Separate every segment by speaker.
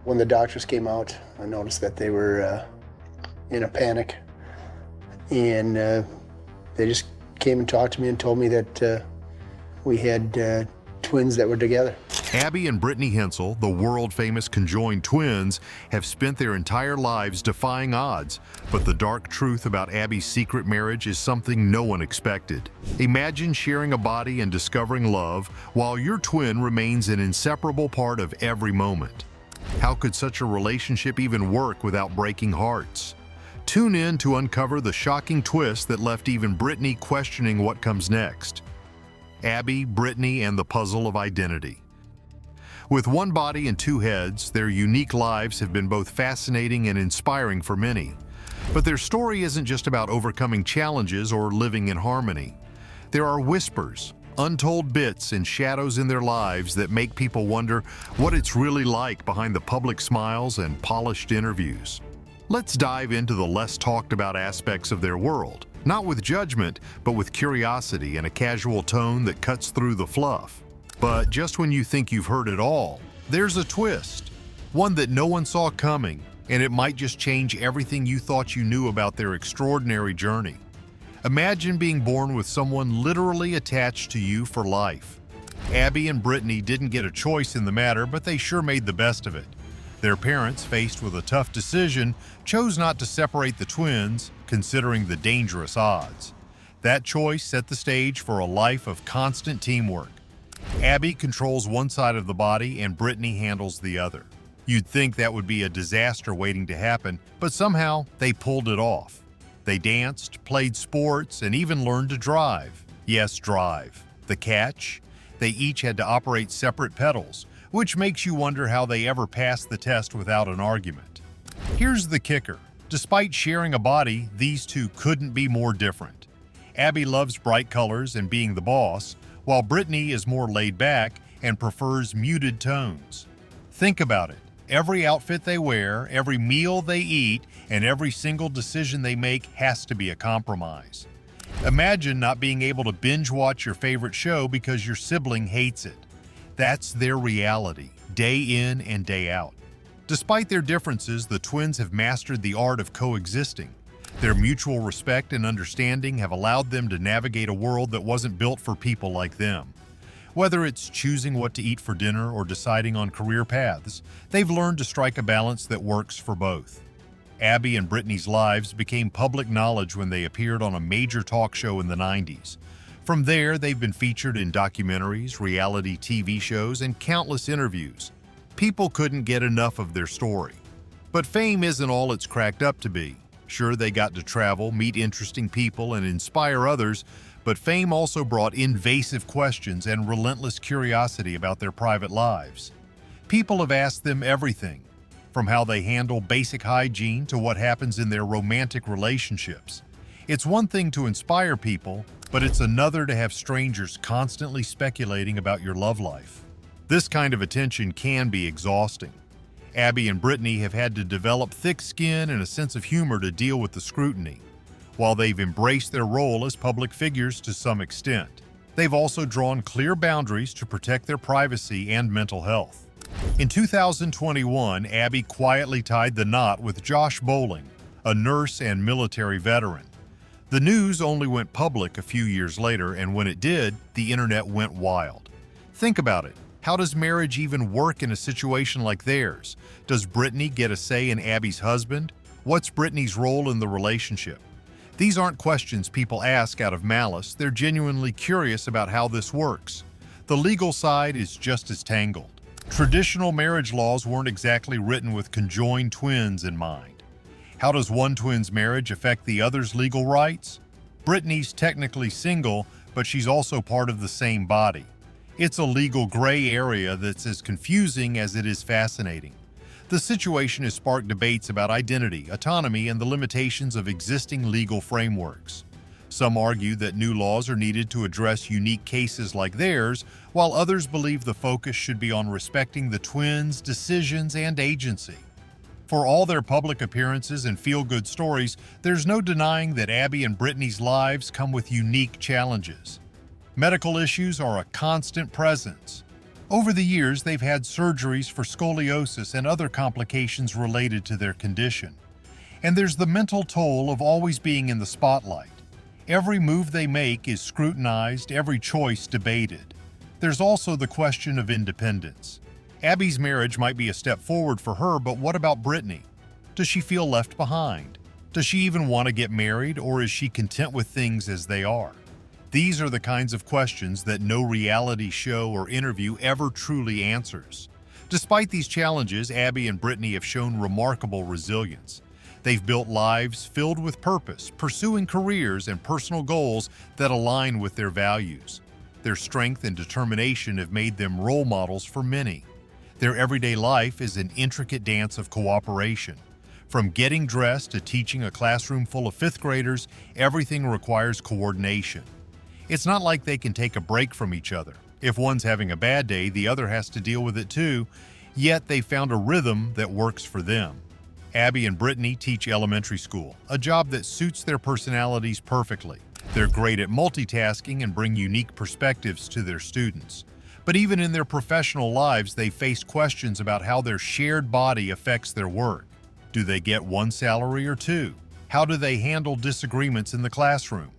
Speaker 1: When the doctors came out, I noticed that they were in a panic, and they just came and talked to me and told me that we had twins that were together.
Speaker 2: Abby and Brittany Hensel, the world-famous conjoined twins, have spent their entire lives defying odds, but the dark truth about Abby's secret marriage is something no one expected. Imagine sharing a body and discovering love, while your twin remains an inseparable part of every moment. How could such a relationship even work without breaking hearts? Tune in to uncover the shocking twist that left even Brittany questioning what comes next. Abby, Brittany, and the puzzle of identity. With one body and two heads, their unique lives have been both fascinating and inspiring for many. But their story isn't just about overcoming challenges or living in harmony. There are whispers, untold bits, and shadows in their lives that make people wonder what it's really like behind the public smiles and polished interviews. Let's dive into the less talked about aspects of their world, not with judgment, but with curiosity and a casual tone that cuts through the fluff. But just when you think you've heard it all, there's a twist, one that no one saw coming, and it might just change everything you thought you knew about their extraordinary journey. Imagine being born with someone literally attached to you for life. Abby and Brittany didn't get a choice in the matter, but they sure made the best of it. Their parents, faced with a tough decision, chose not to separate the twins, considering the dangerous odds. That choice set the stage for a life of constant teamwork. Abby controls one side of the body and Brittany handles the other. You'd think that would be a disaster waiting to happen, but somehow they pulled it off. They danced, played sports, and even learned to drive. Yes, drive. The catch? They each had to operate separate pedals, which makes you wonder how they ever passed the test without an argument. Here's the kicker. Despite sharing a body, these two couldn't be more different. Abby loves bright colors and being the boss, while Brittany is more laid back and prefers muted tones. Think about it. Every outfit they wear, every meal they eat, and every single decision they make has to be a compromise. Imagine not being able to binge watch your favorite show because your sibling hates it. That's their reality, day in and day out. Despite their differences, the twins have mastered the art of coexisting. Their mutual respect and understanding have allowed them to navigate a world that wasn't built for people like them. Whether it's choosing what to eat for dinner or deciding on career paths, they've learned to strike a balance that works for both. Abby and Brittany's lives became public knowledge when they appeared on a major talk show in the 90s. From there, they've been featured in documentaries, reality TV shows, and countless interviews. People couldn't get enough of their story. But fame isn't all it's cracked up to be. Sure, they got to travel, meet interesting people, and inspire others, but fame also brought invasive questions and relentless curiosity about their private lives. People have asked them everything, from how they handle basic hygiene to what happens in their romantic relationships. It's one thing to inspire people, but it's another to have strangers constantly speculating about your love life. This kind of attention can be exhausting. Abby and Brittany have had to develop thick skin and a sense of humor to deal with the scrutiny. While they've embraced their role as public figures to some extent, they've also drawn clear boundaries to protect their privacy and mental health. In 2021, Abby quietly tied the knot with Josh Bowling, a nurse and military veteran. The news only went public a few years later, and when it did, the internet went wild. Think about it. How does marriage even work in a situation like theirs? Does Brittany get a say in Abby's husband? What's Brittany's role in the relationship? These aren't questions people ask out of malice. They're genuinely curious about how this works. The legal side is just as tangled. Traditional marriage laws weren't exactly written with conjoined twins in mind. How does one twin's marriage affect the other's legal rights? Brittany's technically single, but she's also part of the same body. It's a legal gray area that's as confusing as it is fascinating. The situation has sparked debates about identity, autonomy, and the limitations of existing legal frameworks. Some argue that new laws are needed to address unique cases like theirs, while others believe the focus should be on respecting the twins' decisions and agency. For all their public appearances and feel-good stories, there's no denying that Abby and Brittany's lives come with unique challenges. Medical issues are a constant presence. Over the years, they've had surgeries for scoliosis and other complications related to their condition. And there's the mental toll of always being in the spotlight. Every move they make is scrutinized, every choice debated. There's also the question of independence. Abby's marriage might be a step forward for her, but what about Brittany? Does she feel left behind? Does she even want to get married, or is she content with things as they are? These are the kinds of questions that no reality show or interview ever truly answers. Despite these challenges, Abby and Brittany have shown remarkable resilience. They've built lives filled with purpose, pursuing careers and personal goals that align with their values. Their strength and determination have made them role models for many. Their everyday life is an intricate dance of cooperation. From getting dressed to teaching a classroom full of fifth graders, everything requires coordination. It's not like they can take a break from each other. If one's having a bad day, the other has to deal with it too, yet they found a rhythm that works for them. Abby and Brittany teach elementary school, a job that suits their personalities perfectly. They're great at multitasking and bring unique perspectives to their students. But even in their professional lives, they face questions about how their shared body affects their work. Do they get one salary or two? How do they handle disagreements in the classroom?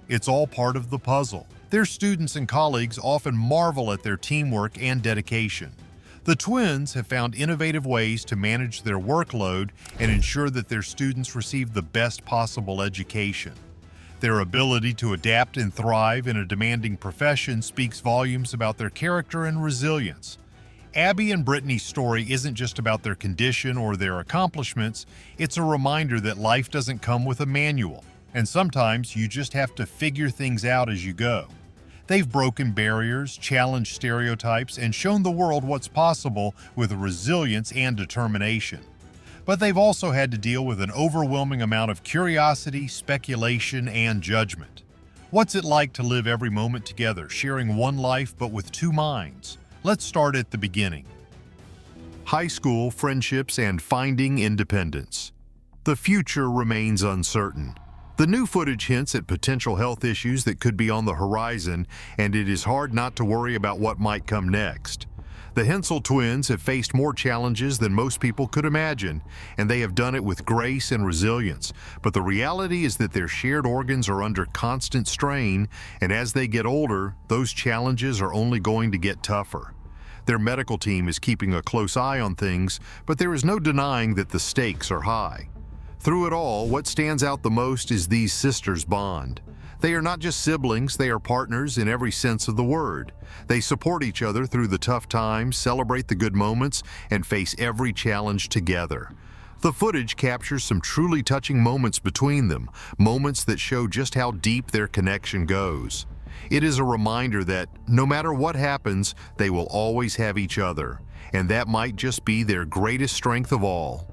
Speaker 2: It's all part of the puzzle. Their students and colleagues often marvel at their teamwork and dedication. The twins have found innovative ways to manage their workload and ensure that their students receive the best possible education. Their ability to adapt and thrive in a demanding profession speaks volumes about their character and resilience. Abby and Brittany's story isn't just about their condition or their accomplishments, it's a reminder that life doesn't come with a manual, and sometimes you just have to figure things out as you go. They've broken barriers, challenged stereotypes, and shown the world what's possible with resilience and determination. But they've also had to deal with an overwhelming amount of curiosity, speculation, and judgment. What's it like to live every moment together, sharing one life but with two minds? Let's start at the beginning. High school, friendships, and finding independence. The future remains uncertain. The new footage hints at potential health issues that could be on the horizon, and it is hard not to worry about what might come next. The Hensel twins have faced more challenges than most people could imagine, and they have done it with grace and resilience. But the reality is that their shared organs are under constant strain, and as they get older, those challenges are only going to get tougher. Their medical team is keeping a close eye on things, but there is no denying that the stakes are high. Through it all, what stands out the most is these sisters' bond. They are not just siblings, they are partners in every sense of the word. They support each other through the tough times, celebrate the good moments, and face every challenge together. The footage captures some truly touching moments between them, moments that show just how deep their connection goes. It is a reminder that no matter what happens, they will always have each other, and that might just be their greatest strength of all.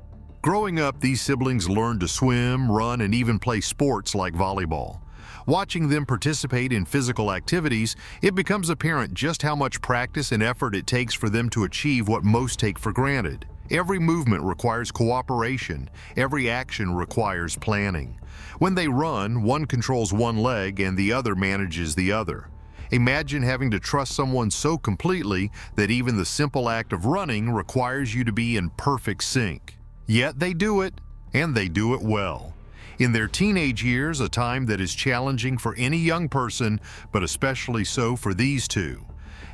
Speaker 2: Growing up, these siblings learned to swim, run, and even play sports like volleyball. Watching them participate in physical activities, it becomes apparent just how much practice and effort it takes for them to achieve what most take for granted. Every movement requires cooperation. Every action requires planning. When they run, one controls one leg and the other manages the other. Imagine having to trust someone so completely that even the simple act of running requires you to be in perfect sync. Yet they do it, and they do it well. In their teenage years, a time that is challenging for any young person, but especially so for these two.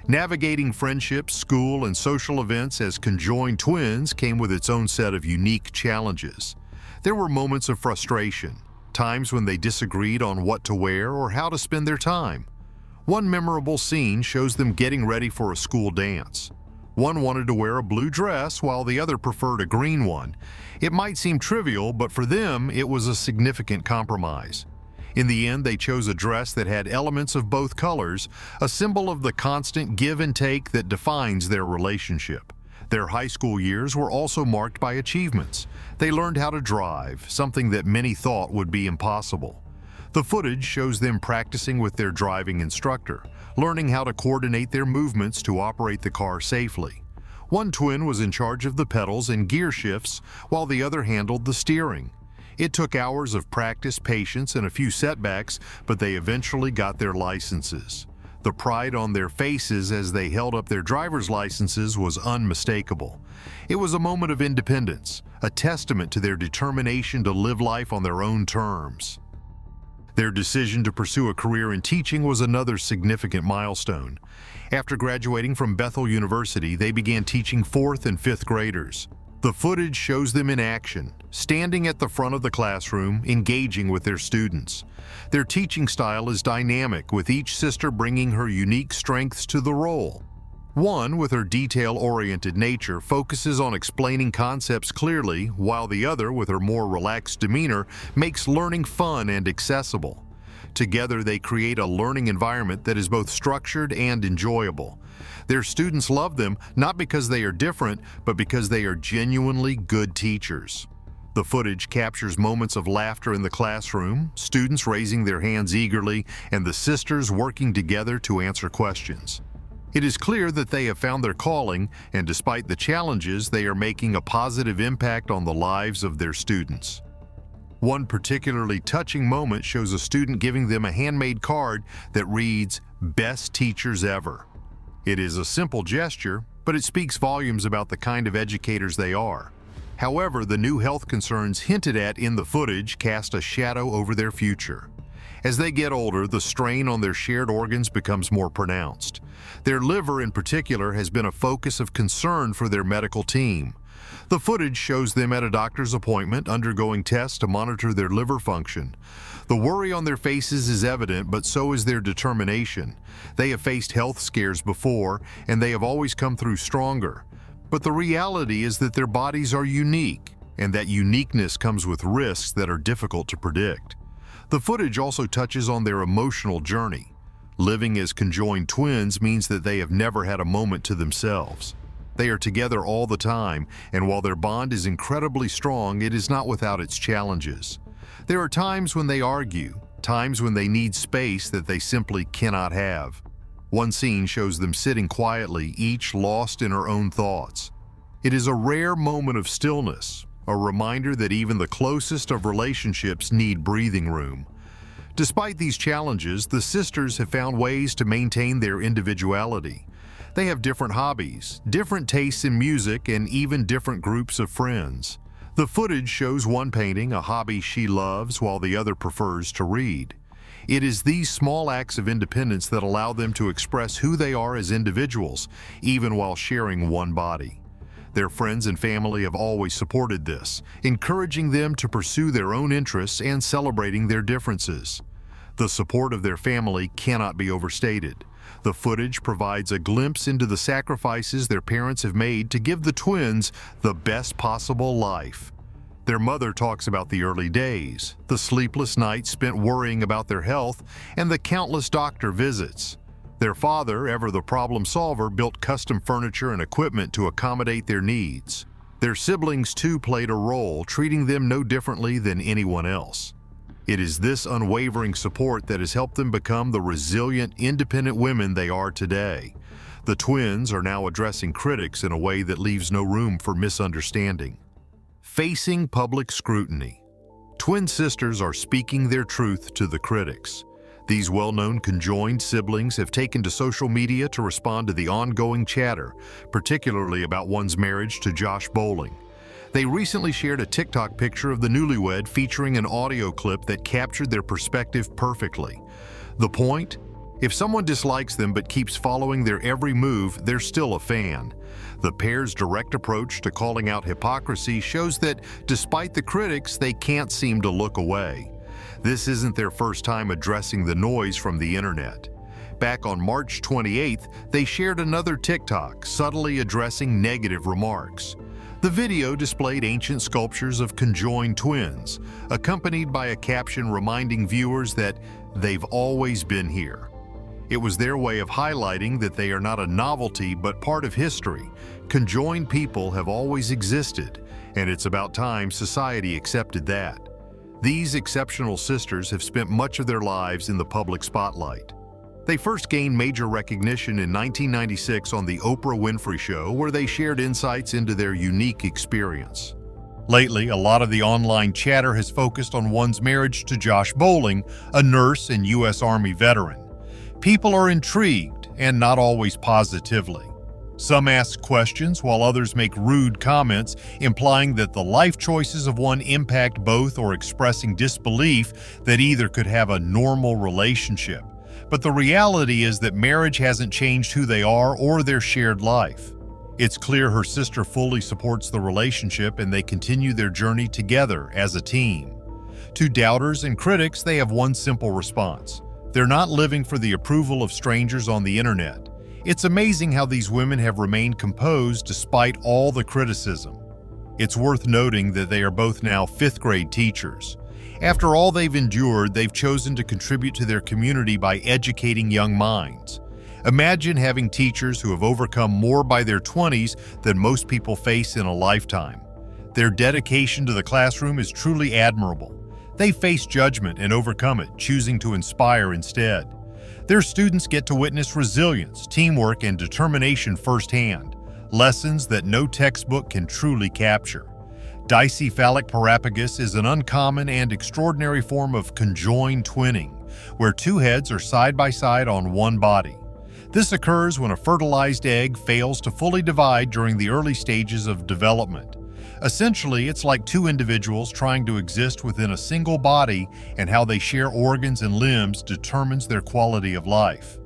Speaker 2: Navigating friendships, school, and social events as conjoined twins came with its own set of unique challenges. There were moments of frustration, times when they disagreed on what to wear or how to spend their time. One memorable scene shows them getting ready for a school dance. One wanted to wear a blue dress while the other preferred a green one. It might seem trivial, but for them, it was a significant compromise. In the end, they chose a dress that had elements of both colors, a symbol of the constant give and take that defines their relationship. Their high school years were also marked by achievements. They learned how to drive, something that many thought would be impossible. The footage shows them practicing with their driving instructor, learning how to coordinate their movements to operate the car safely. One twin was in charge of the pedals and gear shifts, while the other handled the steering. It took hours of practice, patience, and a few setbacks, but they eventually got their licenses. The pride on their faces as they held up their driver's licenses was unmistakable. It was a moment of independence, a testament to their determination to live life on their own terms. Their decision to pursue a career in teaching was another significant milestone. After graduating from Bethel University, they began teaching 4th and 5th graders. The footage shows them in action, standing at the front of the classroom, engaging with their students. Their teaching style is dynamic, with each sister bringing her unique strengths to the role. One, with her detail-oriented nature, focuses on explaining concepts clearly, while the other, with her more relaxed demeanor, makes learning fun and accessible. Together, they create a learning environment that is both structured and enjoyable. Their students love them not because they are different, but because they are genuinely good teachers. The footage captures moments of laughter in the classroom, students raising their hands eagerly, and the sisters working together to answer questions. It is clear that they have found their calling, and despite the challenges, they are making a positive impact on the lives of their students. One particularly touching moment shows a student giving them a handmade card that reads, "Best Teachers Ever." It is a simple gesture, but it speaks volumes about the kind of educators they are. However, the new health concerns hinted at in the footage cast a shadow over their future. As they get older, the strain on their shared organs becomes more pronounced. Their liver, in particular, has been a focus of concern for their medical team. The footage shows them at a doctor's appointment undergoing tests to monitor their liver function. The worry on their faces is evident, but so is their determination. They have faced health scares before, and they have always come through stronger. But the reality is that their bodies are unique, and that uniqueness comes with risks that are difficult to predict. The footage also touches on their emotional journey. Living as conjoined twins means that they have never had a moment to themselves. They are together all the time, and while their bond is incredibly strong, it is not without its challenges. There are times when they argue, times when they need space that they simply cannot have. One scene shows them sitting quietly, each lost in her own thoughts. It is a rare moment of stillness, a reminder that even the closest of relationships need breathing room. Despite these challenges, the sisters have found ways to maintain their individuality. They have different hobbies, different tastes in music, and even different groups of friends. The footage shows one painting, a hobby she loves, while the other prefers to read. It is these small acts of independence that allow them to express who they are as individuals, even while sharing one body. Their friends and family have always supported this, encouraging them to pursue their own interests and celebrating their differences. The support of their family cannot be overstated. The footage provides a glimpse into the sacrifices their parents have made to give the twins the best possible life. Their mother talks about the early days, the sleepless nights spent worrying about their health, and the countless doctor visits. Their father, ever the problem solver, built custom furniture and equipment to accommodate their needs. Their siblings too played a role, treating them no differently than anyone else. It is this unwavering support that has helped them become the resilient, independent women they are today. The twins are now addressing critics in a way that leaves no room for misunderstanding. Facing public scrutiny. Twin sisters are speaking their truth to the critics. These well-known conjoined siblings have taken to social media to respond to the ongoing chatter, particularly about one's marriage to Josh Bowling. They recently shared a TikTok picture of the newlywed featuring an audio clip that captured their perspective perfectly. The point? If someone dislikes them but keeps following their every move, they're still a fan. The pair's direct approach to calling out hypocrisy shows that, despite the critics, they can't seem to look away. This isn't their first time addressing the noise from the internet. Back on March 28th, they shared another TikTok, subtly addressing negative remarks. The video displayed ancient sculptures of conjoined twins, accompanied by a caption reminding viewers that they've always been here. It was their way of highlighting that they are not a novelty but part of history. Conjoined people have always existed, and it's about time society accepted that. These exceptional sisters have spent much of their lives in the public spotlight. They first gained major recognition in 1996 on The Oprah Winfrey Show, where they shared insights into their unique experience. Lately, a lot of the online chatter has focused on one's marriage to Josh Bowling, a nurse and U.S. Army veteran. People are intrigued, and not always positively. Some ask questions while others make rude comments, implying that the life choices of one impact both, or expressing disbelief that either could have a normal relationship. But the reality is that marriage hasn't changed who they are or their shared life. It's clear her sister fully supports the relationship, and they continue their journey together as a team. To doubters and critics, they have one simple response. They're not living for the approval of strangers on the internet. It's amazing how these women have remained composed despite all the criticism. It's worth noting that they are both now 5th grade teachers. After all they've endured, they've chosen to contribute to their community by educating young minds. Imagine having teachers who have overcome more by their 20s than most people face in a lifetime. Their dedication to the classroom is truly admirable. They face judgment and overcome it, choosing to inspire instead. Their students get to witness resilience, teamwork, and determination firsthand, lessons that no textbook can truly capture. Dicephalic parapagus is an uncommon and extraordinary form of conjoined twinning, where 2 heads are side by side on one body. This occurs when a fertilized egg fails to fully divide during the early stages of development. Essentially, it's like 2 individuals trying to exist within a single body, and how they share organs and limbs determines their quality of life.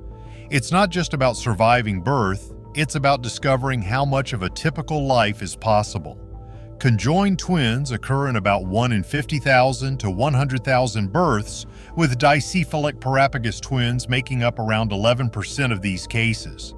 Speaker 2: It's not just about surviving birth, it's about discovering how much of a typical life is possible. Conjoined twins occur in about 1 in 50,000 to 100,000 births, with dicephalic parapagus twins making up around 11% of these cases.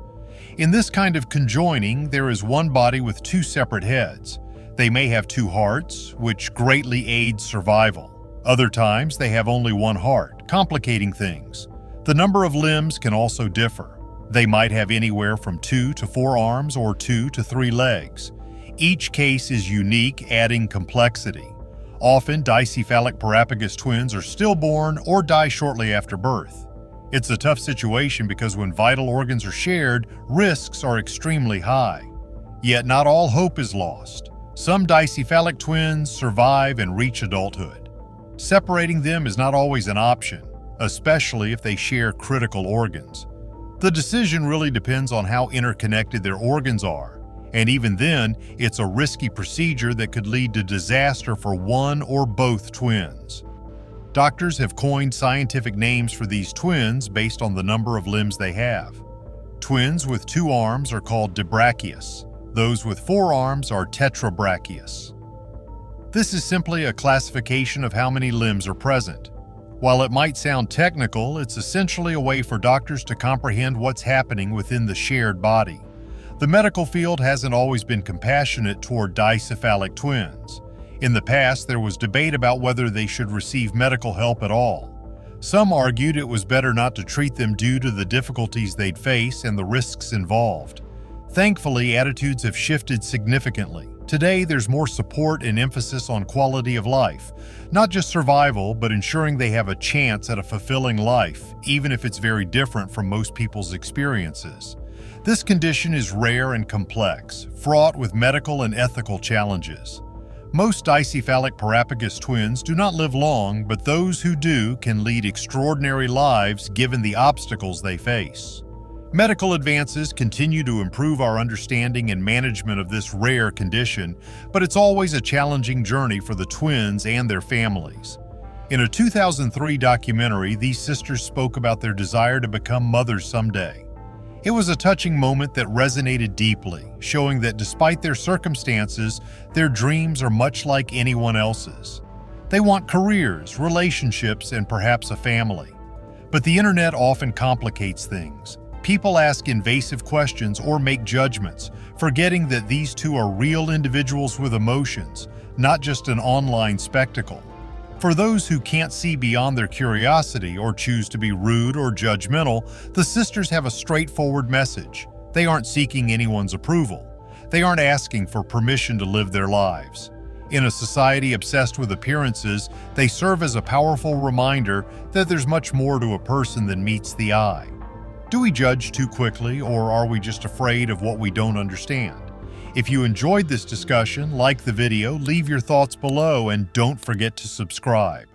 Speaker 2: In this kind of conjoining, there is one body with 2 separate heads. They may have 2 hearts, which greatly aids survival. Other times, they have only 1 heart, complicating things. The number of limbs can also differ. They might have anywhere from 2 to 4 arms or 2 to 3 legs. Each case is unique, adding complexity. Often, dicephalic parapagus twins are stillborn or die shortly after birth. It's a tough situation because when vital organs are shared, risks are extremely high. Yet not all hope is lost. Some dicephalic twins survive and reach adulthood. Separating them is not always an option, especially if they share critical organs. The decision really depends on how interconnected their organs are, and even then, it's a risky procedure that could lead to disaster for one or both twins. Doctors have coined scientific names for these twins based on the number of limbs they have. Twins with 2 arms are called dibrachius. Those with 4 arms are tetrabrachius. This is simply a classification of how many limbs are present. While it might sound technical, it's essentially a way for doctors to comprehend what's happening within the shared body. The medical field hasn't always been compassionate toward dicephalic twins. In the past, there was debate about whether they should receive medical help at all. Some argued it was better not to treat them due to the difficulties they'd face and the risks involved. Thankfully, attitudes have shifted significantly. Today, there's more support and emphasis on quality of life, not just survival, but ensuring they have a chance at a fulfilling life, even if it's very different from most people's experiences. This condition is rare and complex, fraught with medical and ethical challenges. Most dicephalic parapagus twins do not live long, but those who do can lead extraordinary lives given the obstacles they face. Medical advances continue to improve our understanding and management of this rare condition, but it's always a challenging journey for the twins and their families. In a 2003 documentary, these sisters spoke about their desire to become mothers someday. It was a touching moment that resonated deeply, showing that despite their circumstances, their dreams are much like anyone else's. They want careers, relationships, and perhaps a family. But the internet often complicates things. People ask invasive questions or make judgments, forgetting that these two are real individuals with emotions, not just an online spectacle. For those who can't see beyond their curiosity or choose to be rude or judgmental, the sisters have a straightforward message. They aren't seeking anyone's approval. They aren't asking for permission to live their lives. In a society obsessed with appearances, they serve as a powerful reminder that there's much more to a person than meets the eye. Do we judge too quickly, or are we just afraid of what we don't understand? If you enjoyed this discussion, like the video, leave your thoughts below, and don't forget to subscribe.